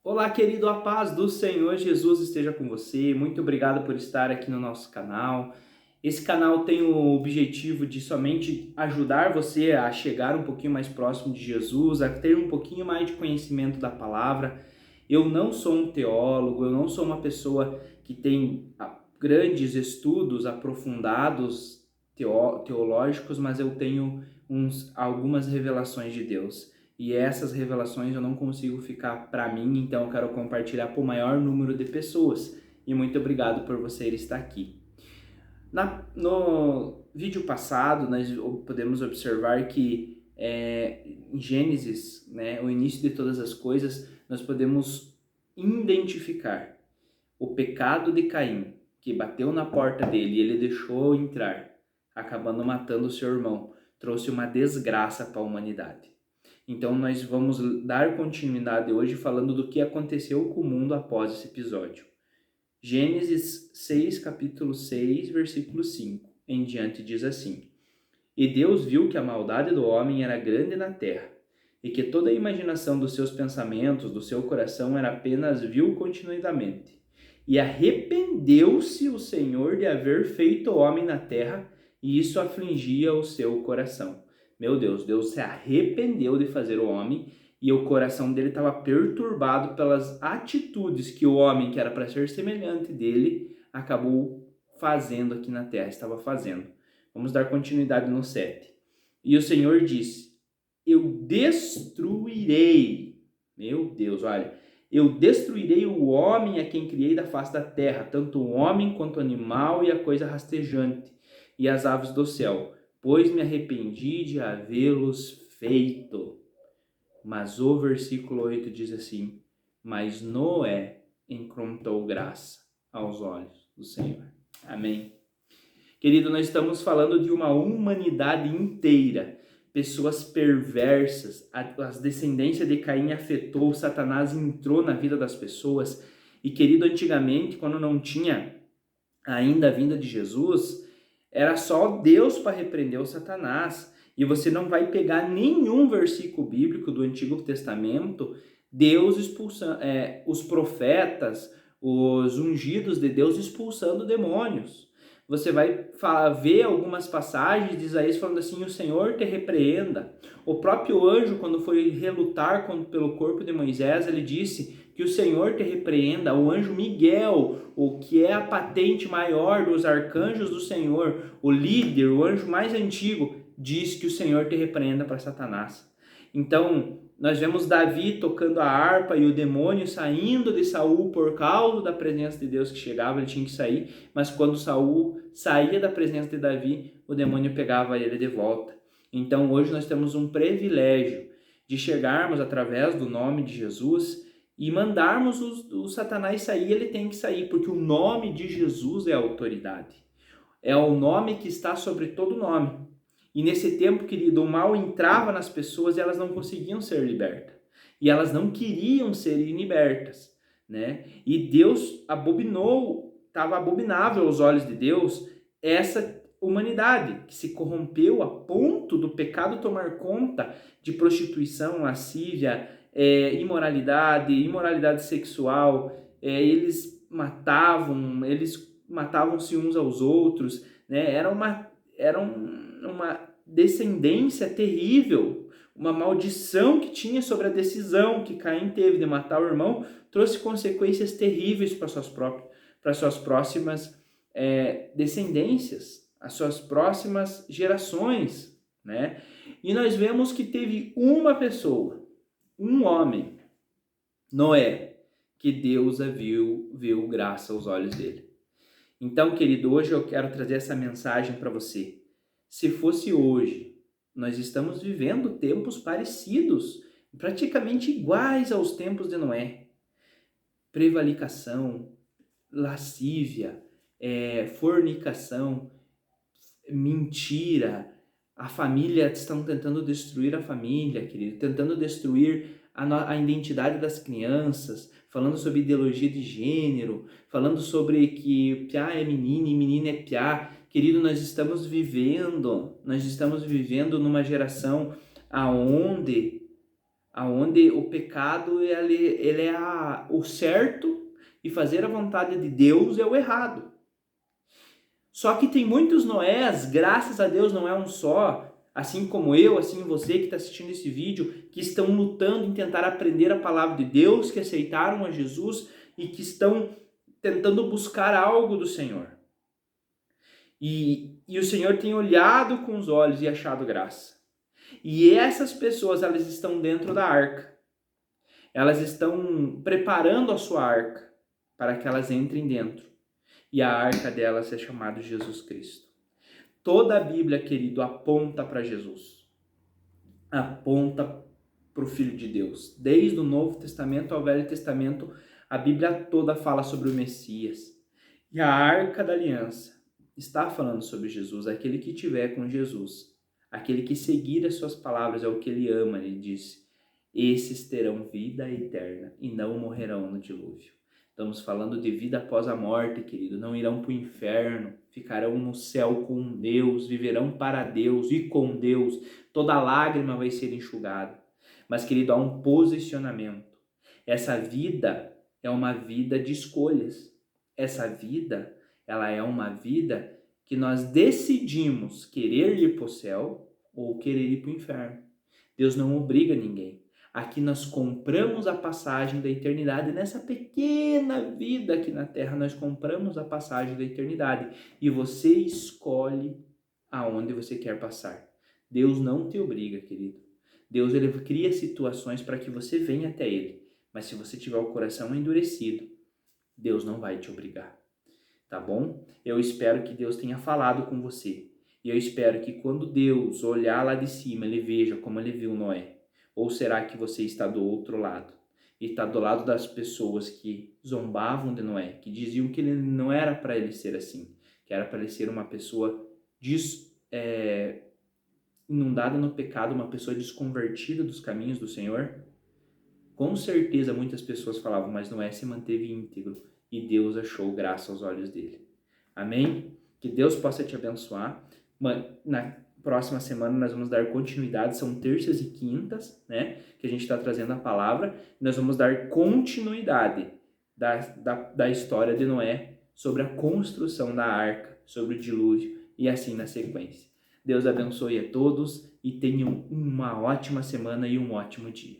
Olá, querido, a paz do Senhor Jesus esteja com você. Muito obrigado por estar aqui no nosso canal. Esse canal tem o objetivo de somente ajudar você a chegar um pouquinho mais próximo de Jesus, a ter um pouquinho mais de conhecimento da palavra. Eu não sou um teólogo, eu não sou uma pessoa que tem grandes estudos aprofundados teológicos, mas eu tenho algumas revelações de Deus. E essas revelações eu não consigo ficar para mim, então eu quero compartilhar para o maior número de pessoas. E muito obrigado por você estar aqui. No vídeo passado, nós podemos observar que em Gênesis, né, o início de todas as coisas, nós podemos identificar o pecado de Caim, que bateu na porta dele e ele deixou entrar, acabando matando o seu irmão, trouxe uma desgraça para a humanidade. Então nós vamos dar continuidade hoje falando do que aconteceu com o mundo após esse episódio. Gênesis 6, capítulo 6, versículo 5 em diante diz assim: E Deus viu que a maldade do homem era grande na terra, e que toda a imaginação dos seus pensamentos, do seu coração, era apenas vil continuidamente. E arrependeu-se o Senhor de haver feito o homem na terra, e isso afligia o seu coração. Meu Deus, Deus se arrependeu de fazer o homem, e o coração dele estava perturbado pelas atitudes que o homem, que era para ser semelhante dele, acabou fazendo aqui na terra, estava fazendo. Vamos dar continuidade no 7. E o Senhor disse: Eu destruirei. Meu Deus, olha. Eu destruirei o homem a quem criei da face da terra, tanto o homem quanto o animal e a coisa rastejante, e as aves do céu, pois me arrependi de havê-los feito. Mas o versículo 8 diz assim: Mas Noé encontrou graça aos olhos do Senhor. Amém. Querido, nós estamos falando de uma humanidade inteira. Pessoas perversas, as descendências de Caim afetou, Satanás entrou na vida das pessoas. E querido, antigamente, quando não tinha ainda a vinda de Jesus, era só Deus para repreender o Satanás. E você não vai pegar nenhum versículo bíblico do Antigo Testamento, Deus expulsando, os profetas, os ungidos de Deus expulsando demônios. Você vai ver algumas passagens de Isaías falando assim: o Senhor te repreenda. O próprio anjo, quando foi relutar pelo corpo de Moisés, ele disse que o Senhor te repreenda. O anjo Miguel, o que é a patente maior dos arcanjos do Senhor, o líder, o anjo mais antigo, diz que o Senhor te repreenda para Satanás. Então, nós vemos Davi tocando a harpa e o demônio saindo de Saul por causa da presença de Deus que chegava, ele tinha que sair, mas quando Saul saía da presença de Davi, o demônio pegava ele de volta. Então, hoje nós temos um privilégio de chegarmos através do nome de Jesus e mandarmos o Satanás sair. Ele tem que sair, porque o nome de Jesus é a autoridade. É o nome que está sobre todo nome. E nesse tempo, querido, o mal entrava nas pessoas e elas não conseguiam ser libertas. E elas não queriam ser libertas, né? E Deus estava abominável aos olhos de Deus essa humanidade que se corrompeu a ponto do pecado tomar conta de prostituição, lascívia, imoralidade sexual. Eles matavam-se uns aos outros, né? Era uma descendência terrível, uma maldição que tinha sobre a decisão que Caim teve de matar o irmão, trouxe consequências terríveis para suas próximas descendências, as suas próximas gerações, né? E nós vemos que teve uma pessoa, um homem, Noé, que Deus viu graça aos olhos dele. Então, querido, hoje eu quero trazer essa mensagem para você. Se fosse hoje, nós estamos vivendo tempos parecidos, praticamente iguais aos tempos de Noé. Prevaricação, lascívia, fornicação, mentira. A família, estão tentando destruir a família, querido, tentando destruir a identidade das crianças, falando sobre ideologia de gênero, falando sobre que piá é menino e menina é piá. Querido, nós estamos vivendo numa geração aonde o pecado ele é o certo e fazer a vontade de Deus é o errado. Só que tem muitos Noés, graças a Deus não é um só, assim como eu, assim você que está assistindo esse vídeo, que estão lutando em tentar aprender a palavra de Deus, que aceitaram a Jesus e que estão tentando buscar algo do Senhor. E o Senhor tem olhado com os olhos e achado graça. E essas pessoas, elas estão dentro da arca. Elas estão preparando a sua arca para que elas entrem dentro. E a arca delas é chamada Jesus Cristo. Toda a Bíblia, querido, aponta para Jesus. Aponta para o Filho de Deus. Desde o Novo Testamento ao Velho Testamento, a Bíblia toda fala sobre o Messias. E a arca da aliança está falando sobre Jesus. Aquele que estiver com Jesus, aquele que seguir as suas palavras é o que ele ama, ele disse. Esses terão vida eterna e não morrerão no dilúvio. Estamos falando de vida após a morte, querido. Não irão para o inferno, ficarão no céu com Deus, viverão para Deus e com Deus. Toda lágrima vai ser enxugada. Mas, querido, há um posicionamento. Essa vida é uma vida de escolhas. Essa vida, ela é uma vida que nós decidimos querer ir para o céu ou querer ir para o inferno. Deus não obriga ninguém. Aqui nós compramos a passagem da eternidade. Nessa pequena vida aqui na Terra, nós compramos a passagem da eternidade. E você escolhe aonde você quer passar. Deus não te obriga, querido. Deus ele cria situações para que você venha até Ele. Mas se você tiver o coração endurecido, Deus não vai te obrigar. Tá bom? Eu espero que Deus tenha falado com você. E eu espero que quando Deus olhar lá de cima, Ele veja como Ele viu Noé. Ou será que você está do outro lado? E está do lado das pessoas que zombavam de Noé, que diziam que ele não era para ele ser assim, que era para ele ser uma pessoa inundada no pecado, uma pessoa desconvertida dos caminhos do Senhor? Com certeza muitas pessoas falavam, mas Noé se manteve íntegro e Deus achou graça aos olhos dele. Amém? Que Deus possa te abençoar. Na próxima semana nós vamos dar continuidade, são terças e quintas, né? Que a gente está trazendo a palavra. Nós vamos dar continuidade da história de Noé sobre a construção da arca, sobre o dilúvio e assim na sequência. Deus abençoe a todos e tenham uma ótima semana e um ótimo dia.